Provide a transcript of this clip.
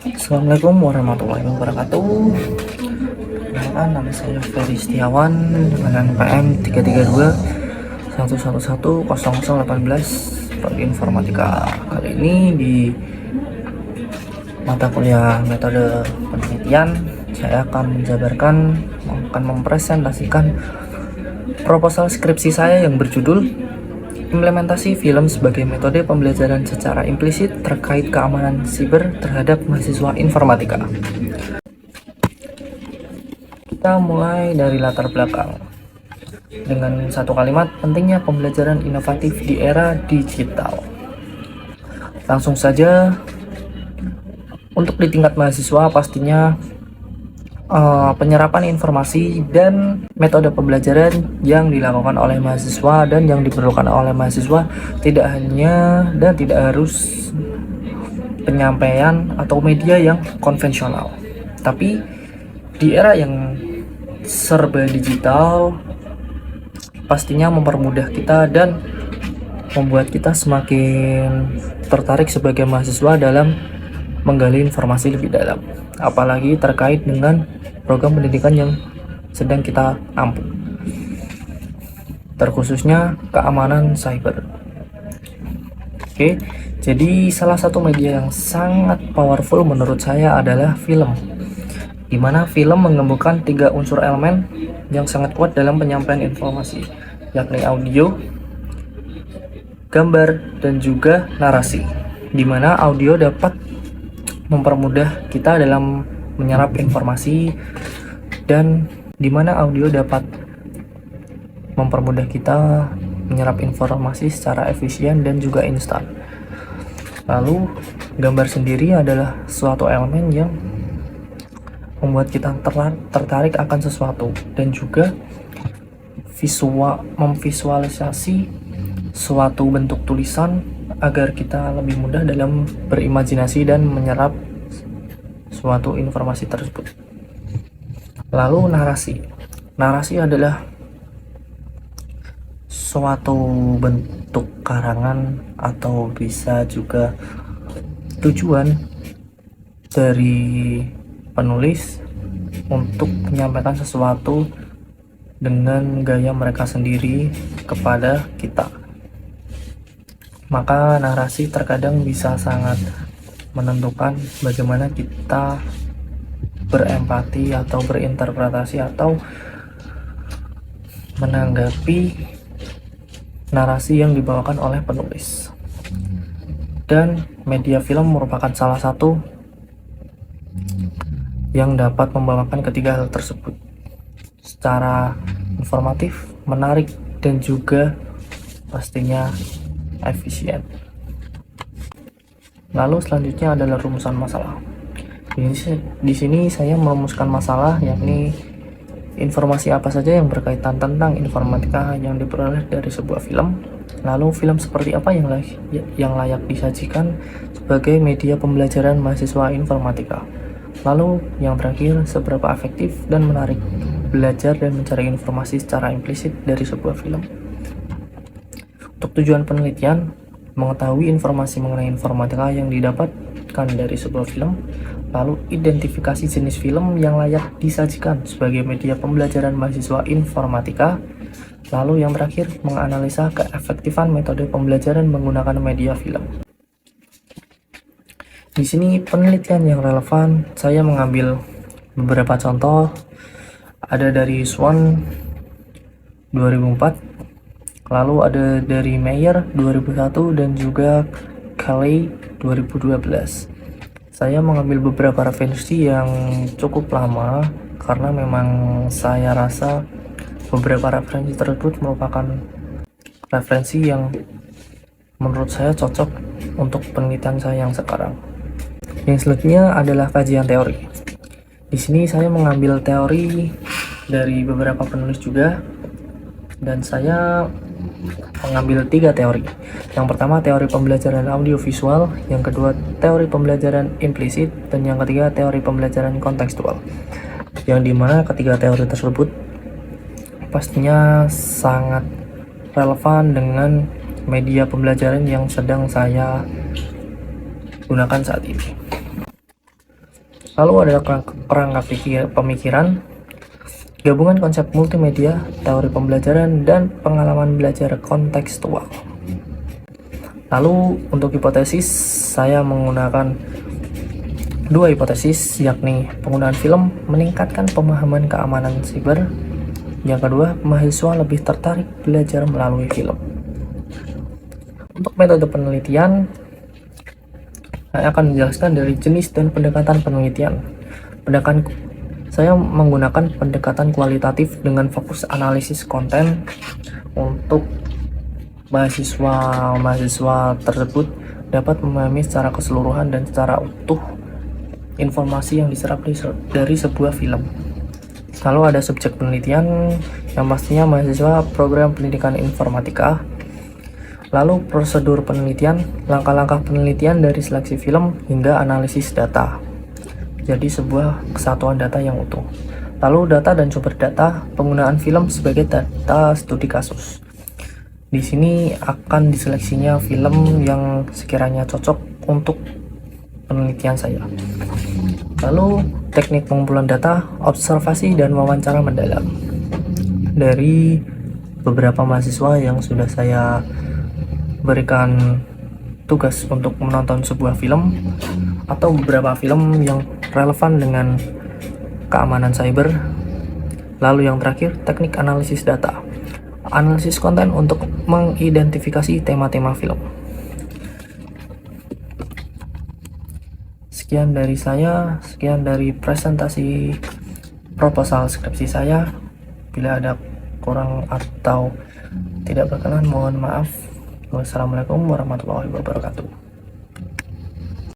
Assalamualaikum warahmatullahi wabarakatuh. Perkenalkan, nama saya Ferry Setiawan dengan NPM 332 111 Prodi Informatika. Kali ini di mata kuliah metode penelitian saya akan mempresentasikan proposal skripsi saya yang berjudul Implementasi film sebagai metode pembelajaran secara implisit terkait keamanan siber terhadap mahasiswa informatika. Kita mulai dari latar belakang dengan satu kalimat, pentingnya pembelajaran inovatif di era digital. Langsung saja, untuk di tingkat mahasiswa pastinya penyerapan informasi dan metode pembelajaran yang dilakukan oleh mahasiswa dan yang diperlukan oleh mahasiswa tidak hanya dan tidak harus penyampaian atau media yang konvensional, tapi di era yang serba digital pastinya mempermudah kita dan membuat kita semakin tertarik sebagai mahasiswa dalam menggali informasi lebih dalam, apalagi terkait dengan program pendidikan yang sedang kita ampu, terkhususnya keamanan cyber. Oke, jadi salah satu media yang sangat powerful menurut saya adalah film, di mana film menggabungkan 3 unsur elemen yang sangat kuat dalam penyampaian informasi, yakni audio, gambar, dan juga narasi, di mana audio dapat mempermudah kita dalam menyerap informasi dan di mana audio dapat mempermudah kita menyerap informasi secara efisien dan juga instan. Lalu gambar sendiri adalah suatu elemen yang membuat kita tertarik akan sesuatu dan juga memvisualisasi suatu bentuk tulisan agar kita lebih mudah dalam berimajinasi dan menyerap suatu informasi tersebut. Lalu narasi adalah suatu bentuk karangan atau bisa juga tujuan dari penulis untuk menyampaikan sesuatu dengan gaya mereka sendiri kepada kita. Maka narasi terkadang bisa sangat menentukan bagaimana kita berempati atau berinterpretasi atau menanggapi narasi yang dibawakan oleh penulis. Dan media film merupakan salah satu yang dapat membawakan ketiga hal tersebut secara informatif, menarik, dan juga pastinya efisien. Lalu selanjutnya adalah rumusan masalah. Di sini saya merumuskan masalah, yakni informasi apa saja yang berkaitan tentang informatika yang diperoleh dari sebuah film. Lalu film seperti apa yang layak disajikan sebagai media pembelajaran mahasiswa informatika. Lalu yang terakhir, seberapa efektif dan menarik belajar dan mencari informasi secara implisit dari sebuah film. Untuk tujuan penelitian, mengetahui informasi mengenai informatika yang didapatkan dari sebuah film, lalu identifikasi jenis film yang layak disajikan sebagai media pembelajaran mahasiswa informatika, lalu yang terakhir menganalisa keefektifan metode pembelajaran menggunakan media film. Di sini penelitian yang relevan, saya mengambil beberapa contoh, ada dari Swan 2004, lalu ada dari Meyer 2001 dan juga Kelly 2012. Saya mengambil beberapa referensi yang cukup lama karena memang saya rasa beberapa referensi tersebut merupakan referensi yang menurut saya cocok untuk penelitian saya yang sekarang. Yang selanjutnya adalah kajian teori. Di sini saya mengambil teori dari beberapa penulis juga, dan saya mengambil 3 teori. Yang pertama teori pembelajaran audiovisual, yang kedua teori pembelajaran implisit, dan yang ketiga teori pembelajaran kontekstual. Yang dimana ketiga teori tersebut pastinya sangat relevan dengan media pembelajaran yang sedang saya gunakan saat ini. Lalu ada kerangka pemikiran, gabungan konsep multimedia, teori pembelajaran, dan pengalaman belajar kontekstual. Lalu untuk hipotesis, saya menggunakan dua hipotesis, yakni penggunaan film meningkatkan pemahaman keamanan siber. Yang kedua, mahasiswa lebih tertarik belajar melalui film. Untuk metode penelitian, saya akan menjelaskan dari jenis dan pendekatan penelitian. Saya menggunakan pendekatan kualitatif dengan fokus analisis konten untuk mahasiswa tersebut dapat memahami secara keseluruhan dan secara utuh informasi yang diserap dari sebuah film. Lalu ada subjek penelitian yang pastinya mahasiswa program pendidikan informatika. Lalu prosedur penelitian, langkah-langkah penelitian dari seleksi film hingga analisis data. Jadi sebuah kesatuan data yang utuh. Lalu data dan sumber data, penggunaan film sebagai data studi kasus. Di sini akan diseleksinya film yang sekiranya cocok untuk penelitian saya. Lalu teknik pengumpulan data, observasi dan wawancara mendalam. Dari beberapa mahasiswa yang sudah saya berikan tugas untuk menonton sebuah film atau beberapa film yang relevan dengan keamanan cyber. Lalu yang terakhir, teknik analisis data. Analisis konten untuk mengidentifikasi tema-tema film. Sekian dari saya, sekian dari presentasi proposal skripsi saya. Bila ada kurang atau tidak berkenan, mohon maaf. Wassalamualaikum warahmatullahi wabarakatuh.